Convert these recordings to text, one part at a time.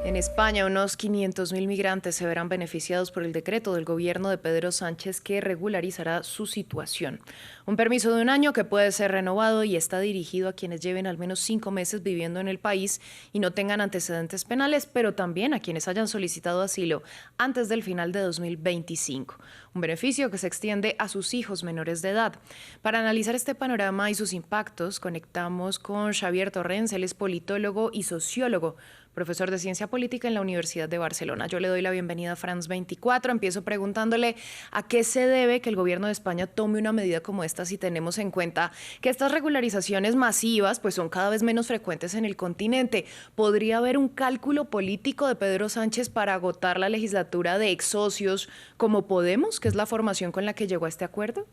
En España, unos 500.000 migrantes se verán beneficiados por el decreto del gobierno de Pedro Sánchez que regularizará su situación. Un permiso de un año que puede ser renovado y está dirigido a quienes lleven al menos 5 meses viviendo en el país y no tengan antecedentes penales, pero también a quienes hayan solicitado asilo antes del final de 2025. Un beneficio que se extiende a sus hijos menores de edad. Para analizar este panorama y sus impactos, conectamos con Xavier Torrens, él es politólogo y sociólogo, profesor de Ciencia Política en la Universidad de Barcelona. Yo le doy la bienvenida a France 24. Empiezo preguntándole a qué se debe que el gobierno de España tome una medida como esta si tenemos en cuenta que estas regularizaciones masivas pues son cada vez menos frecuentes en el continente. ¿Podría haber un cálculo político de Pedro Sánchez para agotar la legislatura de ex socios como Podemos, que es la formación con la que llegó a este acuerdo?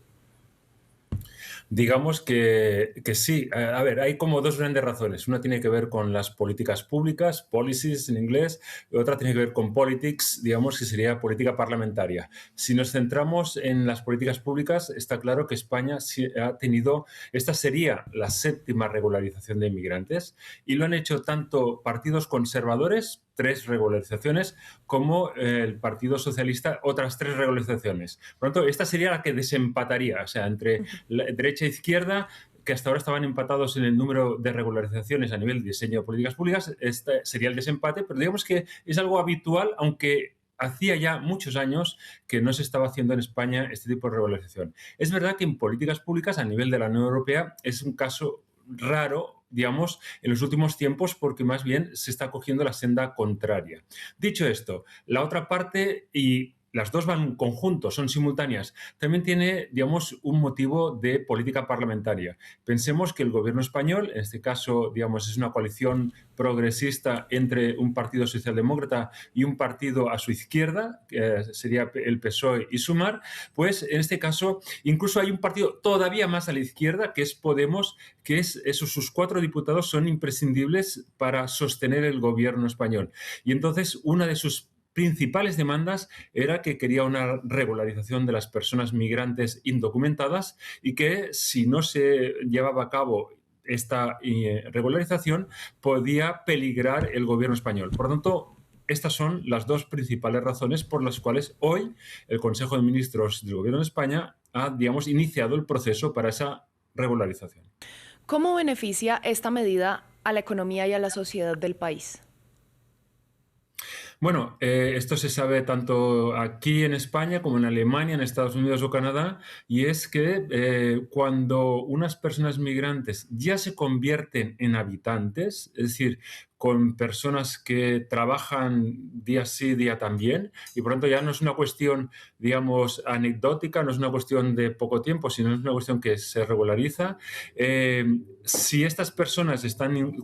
Digamos que sí. A ver, hay como dos grandes razones. Una tiene que ver con las políticas públicas, policies en inglés, y otra tiene que ver con politics, digamos que sería política parlamentaria. Si nos centramos en las políticas públicas, está claro que España ha tenido, esta sería la séptima regularización de inmigrantes y lo han hecho tanto partidos conservadores, 3 regularizaciones, como el Partido Socialista, otras 3 regularizaciones. Por lo tanto, esta sería la que desempataría, o sea, entre la derecha e izquierda, que hasta ahora estaban empatados en el número de regularizaciones a nivel de diseño de políticas públicas. Este sería el desempate, pero digamos que es algo habitual, aunque hacía ya muchos años que no se estaba haciendo en España este tipo de regularización. Es verdad que en políticas públicas a nivel de la Unión Europea es un caso raro, digamos, en los últimos tiempos, porque más bien se está cogiendo la senda contraria. Dicho esto, la otra parte, y las dos van conjuntos, son simultáneas, también tiene, digamos, un motivo de política parlamentaria. Pensemos que el gobierno español, en este caso, digamos, es una coalición progresista entre un partido socialdemócrata y un partido a su izquierda, que sería el PSOE y Sumar, pues en este caso incluso hay un partido todavía más a la izquierda, que es Podemos, que es esos, sus 4 diputados son imprescindibles para sostener el gobierno español. Y entonces una de sus principales demandas era que quería una regularización de las personas migrantes indocumentadas y que si no se llevaba a cabo esta regularización podía peligrar el gobierno español. Por lo tanto, estas son las dos principales razones por las cuales hoy el Consejo de Ministros del Gobierno de España ha, digamos, iniciado el proceso para esa regularización. ¿Cómo beneficia esta medida a la economía y a la sociedad del país? Bueno, esto se sabe tanto aquí en España como en Alemania, en Estados Unidos o Canadá, y es que cuando unas personas migrantes ya se convierten en habitantes, es decir, con personas que trabajan día sí, día también, y por tanto ya no es una cuestión, digamos, anecdótica, no es una cuestión de poco tiempo, sino es una cuestión que se regulariza. Eh, si estas personas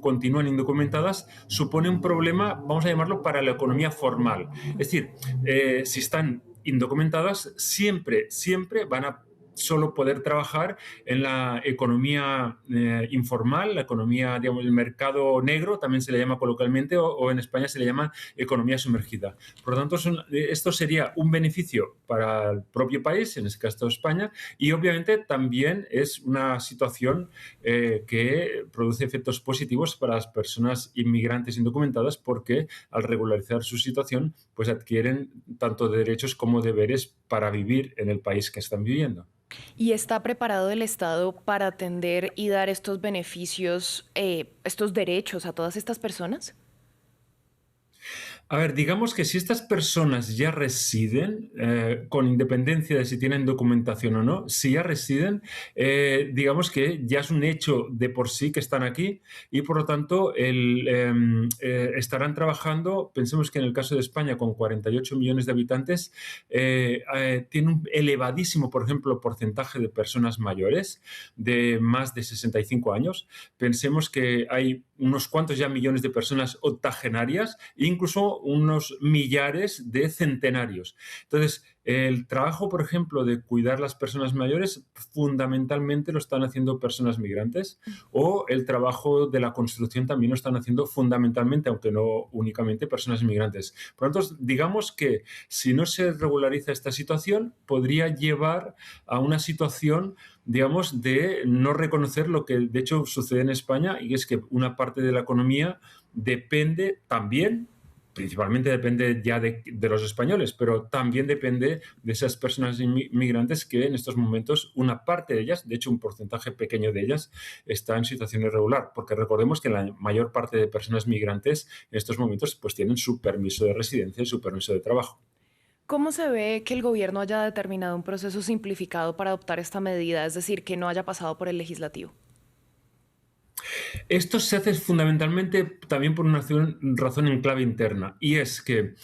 continúan indocumentadas, supone un problema, vamos a llamarlo, para la economía formal. Es decir, si están indocumentadas, siempre van a solo poder trabajar en la economía informal, la economía, digamos, el mercado negro, también se le llama coloquialmente, o en España se le llama economía sumergida. Por lo tanto, esto sería un beneficio para el propio país, en este caso España, y obviamente también es una situación que produce efectos positivos para las personas inmigrantes indocumentadas, porque al regularizar su situación, pues adquieren tanto derechos como deberes para vivir en el país que están viviendo. ¿Y está preparado el Estado para atender y dar estos beneficios, estos derechos a todas estas personas? A ver, digamos que si estas personas ya residen, con independencia de si tienen documentación o no, si ya residen, digamos que ya es un hecho de por sí que están aquí y por lo tanto estarán trabajando. Pensemos que en el caso de España, con 48 millones de habitantes, tiene un elevadísimo, por ejemplo, porcentaje de personas mayores de más de 65 años. Pensemos que hay unos cuantos ya millones de personas octogenarias e incluso unos millares de centenarios. Entonces, el trabajo, por ejemplo, de cuidar las personas mayores, fundamentalmente lo están haciendo personas migrantes, o el trabajo de la construcción también lo están haciendo fundamentalmente, aunque no únicamente, personas migrantes. Por lo tanto, digamos que si no se regulariza esta situación, podría llevar a una situación, digamos, de no reconocer lo que de hecho sucede en España, y es que una parte de la economía depende también, principalmente depende ya de los españoles, pero también depende de esas personas inmigrantes que en estos momentos una parte de ellas, de hecho un porcentaje pequeño de ellas, está en situación irregular, porque recordemos que la mayor parte de personas migrantes en estos momentos pues tienen su permiso de residencia y su permiso de trabajo. ¿Cómo se ve que el gobierno haya determinado un proceso simplificado para adoptar esta medida, es decir, que no haya pasado por el legislativo? Esto se hace fundamentalmente también por una razón en clave interna, y es que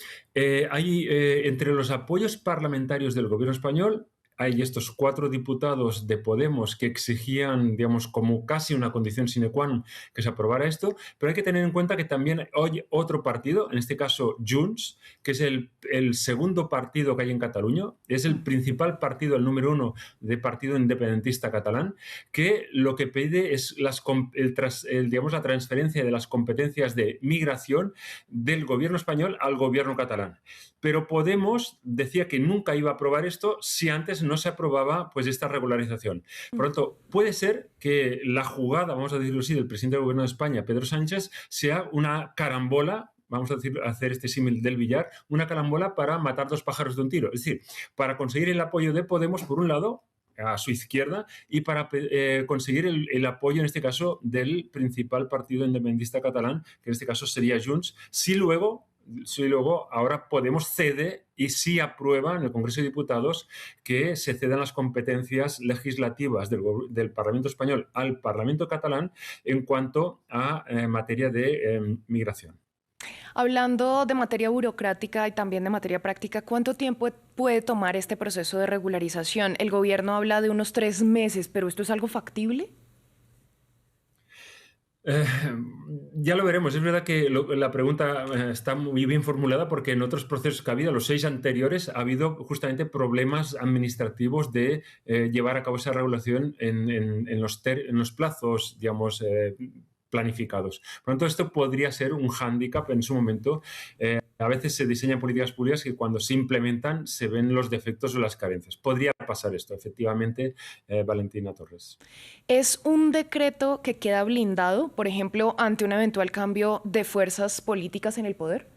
hay entre los apoyos parlamentarios del gobierno español hay estos 4 diputados de Podemos que exigían, digamos, como casi una condición sine qua non que se aprobara esto, pero hay que tener en cuenta que también hay otro partido, en este caso Junts, que es el segundo partido que hay en Cataluña, es el principal partido, el número 1 de partido independentista catalán, que lo que pide es digamos, la transferencia de las competencias de migración del gobierno español al gobierno catalán. Pero Podemos decía que nunca iba a aprobar esto si antes no se aprobaba pues esta regularización. Por lo tanto, puede ser que la jugada, vamos a decirlo así, del presidente del gobierno de España, Pedro Sánchez, sea una carambola, vamos a hacer este símil del billar, una carambola para matar 2 pájaros de un tiro. Es decir, para conseguir el apoyo de Podemos, por un lado, a su izquierda, y para conseguir el apoyo, en este caso, del principal partido independentista catalán, que en este caso sería Junts, si luego ahora Podemos cede y sí aprueba en el Congreso de Diputados que se cedan las competencias legislativas del Parlamento español al Parlamento catalán en cuanto a materia de migración. Hablando de materia burocrática y también de materia práctica, ¿cuánto tiempo puede tomar este proceso de regularización? El gobierno habla de unos 3 meses, pero ¿esto es algo factible? Eh, ya lo veremos. Es verdad que la pregunta está muy bien formulada porque en otros procesos que ha habido, los 6 anteriores, ha habido justamente problemas administrativos de llevar a cabo esa regulación en los plazos, digamos, planificados. Por lo tanto, esto podría ser un hándicap en su momento. A veces se diseñan políticas públicas que cuando se implementan se ven los defectos o las carencias. Podría pasar esto, efectivamente, Valentina Torres. ¿Es un decreto que queda blindado, por ejemplo, ante un eventual cambio de fuerzas políticas en el poder?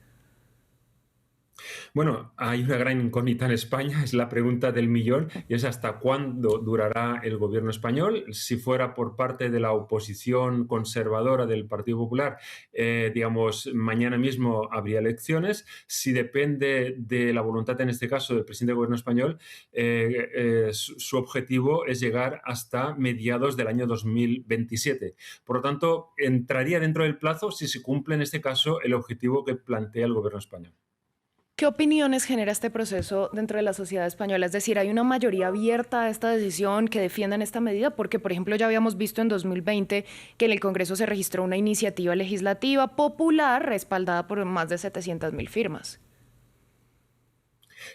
Bueno, hay una gran incógnita en España, es la pregunta del millón, y es hasta cuándo durará el gobierno español. Si fuera por parte de la oposición conservadora del Partido Popular, digamos, mañana mismo habría elecciones. Si depende de la voluntad, en este caso, del presidente del gobierno español, su objetivo es llegar hasta mediados del año 2027. Por lo tanto, entraría dentro del plazo si se cumple, en este caso, el objetivo que plantea el gobierno español. ¿Qué opiniones genera este proceso dentro de la sociedad española? Es decir, ¿hay una mayoría abierta a esta decisión que defiendan esta medida? Porque, por ejemplo, ya habíamos visto en 2020 que en el Congreso se registró una iniciativa legislativa popular respaldada por más de 700.000 firmas.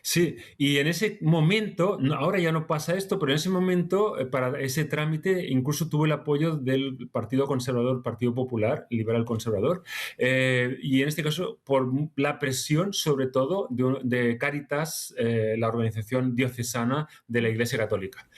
Sí, y en ese momento, ahora ya no pasa esto, pero en ese momento, para ese trámite, incluso tuvo el apoyo del Partido Conservador, Partido Popular, Liberal Conservador, y en este caso por la presión, sobre todo, de Cáritas, la organización diocesana de la Iglesia Católica.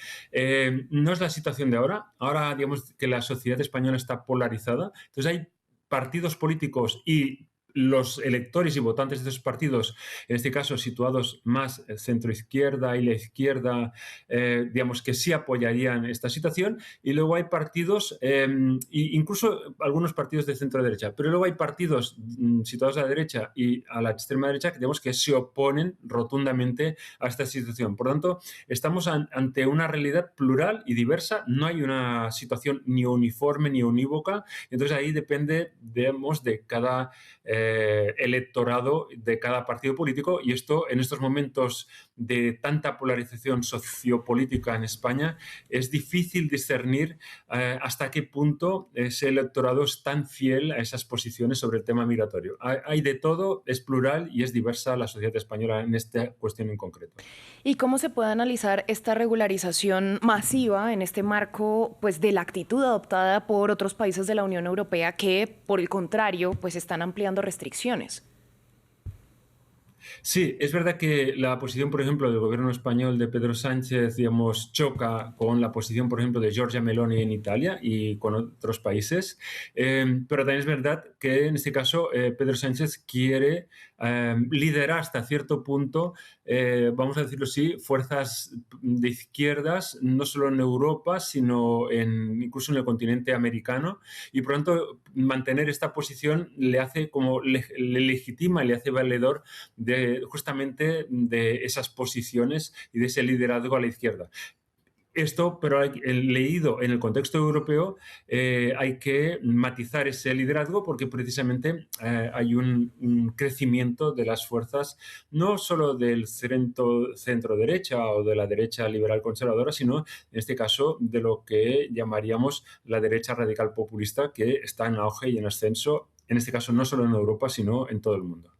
No es la situación de ahora digamos que la sociedad española está polarizada, entonces hay partidos políticos y los electores y votantes de esos partidos, en este caso situados más centro-izquierda y la izquierda, digamos que sí apoyarían esta situación, y luego hay partidos, incluso algunos partidos de centro-derecha, pero luego hay partidos situados a la derecha y a la extrema derecha que digamos que se oponen rotundamente a esta situación. Por lo tanto, estamos ante una realidad plural y diversa, no hay una situación ni uniforme ni unívoca, entonces ahí depende, digamos, de cada electorado de cada partido político, y esto en estos momentos de tanta polarización sociopolítica en España es difícil discernir hasta qué punto ese electorado es tan fiel a esas posiciones sobre el tema migratorio. Hay de todo, es plural y es diversa la sociedad española en esta cuestión en concreto. ¿Y cómo se puede analizar esta regularización masiva en este marco, pues, de la actitud adoptada por otros países de la Unión Europea que, por el contrario, pues están ampliando restricciones? Sí, es verdad que la posición, por ejemplo, del gobierno español de Pedro Sánchez, digamos, choca con la posición, por ejemplo, de Giorgia Meloni en Italia y con otros países. Pero también es verdad que en este caso Pedro Sánchez quiere liderar hasta cierto punto, vamos a decirlo así, fuerzas de izquierdas, no solo en Europa, sino incluso en el continente americano. Y por lo tanto, mantener esta posición le hace como le legitima, le hace valedor justamente de esas posiciones y de ese liderazgo a la izquierda. Esto, pero leído en el contexto europeo, hay que matizar ese liderazgo porque precisamente hay un crecimiento de las fuerzas, no solo del centro derecha o de la derecha liberal conservadora, sino en este caso de lo que llamaríamos la derecha radical populista, que está en auge y en ascenso, en este caso no solo en Europa, sino en todo el mundo.